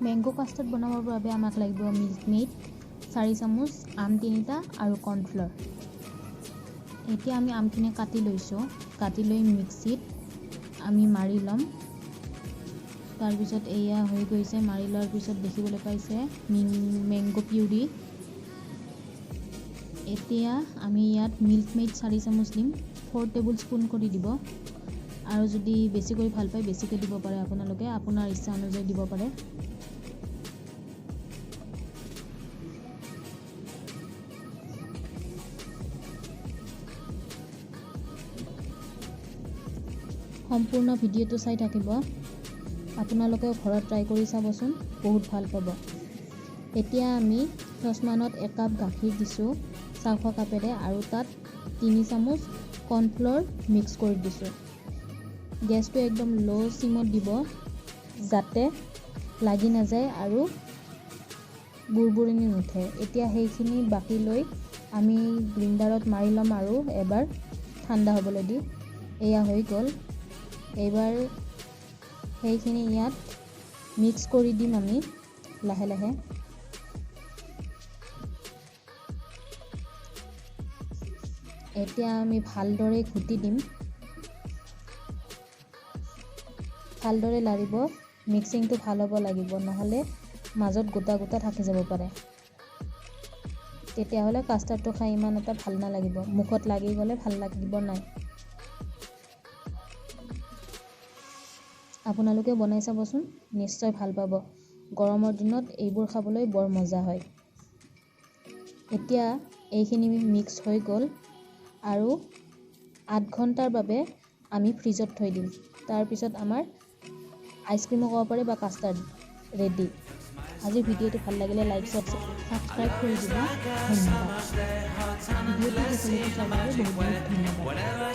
Mango custard বনাবৰ বাবে আমাক লাগিব মিল্ক মেইড 4 চামুচ, আম 3টা আৰু কৰ্ণফ্ল'ৰ। এতিয়া আমি আমখিনি কাটি লৈছোঁ। কাটি লৈ মিক্সিত আমি মাৰি ল'ম। তাৰপিছত এয়া হৈ গৈছে। মাৰি লোৱাৰ পিছত দেখিবলৈ পাইছে মেংগো পিউৰি। এতিয়া আমি ইয়াত মিল্ক মেইড 4 চামুচ দিম। 4 টেবুল স্পুন কৰি দিব। আৰু যদি বেছিকৈ ভাল পায় বেছিকৈ দিব পাৰে, আপোনালোকে আপোনাৰ ইচ্ছা অনুযায়ী দিব পাৰে। সম্পূৰ্ণ ভিডিঅ'টো চাই থাকিব। আপোনালোকেও ঘৰত ট্ৰাই কৰি চাবচোন, বহুত ভাল পাব। এতিয়া আমি চচপেনত 1 কাপ গাখীৰ দিছোঁ চাহ খোৱা কাপেৰে, আৰু তাত 3 চামুচ কৰ্ণফ্ল'ৰ মিক্স কৰি দিছোঁ। গেছটো একদম ল' চিমত দিব যাতে লাগি নাযায় আৰু বুৰবুৰণি নুঠে। এতিয়া সেইখিনি বাকি লৈ আমি গ্ৰাইণ্ডাৰত মাৰি ল'ম আৰু এবাৰ ঠাণ্ডা হ'বলৈ দি। এয়া হৈ গ'ল। এইবাৰ সেইখিনি ইয়াত মিক্স কৰি দিম আমি লাহে লাহে। এতিয়া আমি ভালদৰে ঘুটি দিম। ভালদৰে লাৰিব। মিক্সিংটো ভাল হ'ব লাগিব, নহ'লে মাজত গোটা গোটা থাকি যাব পাৰে। তেতিয়াহ'লে কাষ্টাৰ্ডটো খাই ইমান এটা ভাল নালাগিব। মুখত লাগি গ'লে ভাল লাগিব নাই। আপোনালোকে বনাই চাবচোন, নিশ্চয় ভাল পাব। গৰমৰ দিনত এইবোৰ খাবলৈ বৰ মজা হয়। এতিয়া এইখিনি মিক্স হৈ গ'ল আৰু 8 ঘণ্টাৰ বাবে আমি ফ্ৰিজত থৈ দিম। তাৰপিছত আমাৰ আইচক্ৰীমো ক'ব পাৰে বা কাষ্টাৰ্ড ৰেডি। আজিৰ ভিডিঅ'টো ভাল লাগিলে লাইক ছাবস্ক্ৰাইব কৰি দিব। ধন্যবাদ। ভিডিঅ'টো শেষলৈকে চোৱাৰ বাবে বহুত বহুত ধন্যবাদ।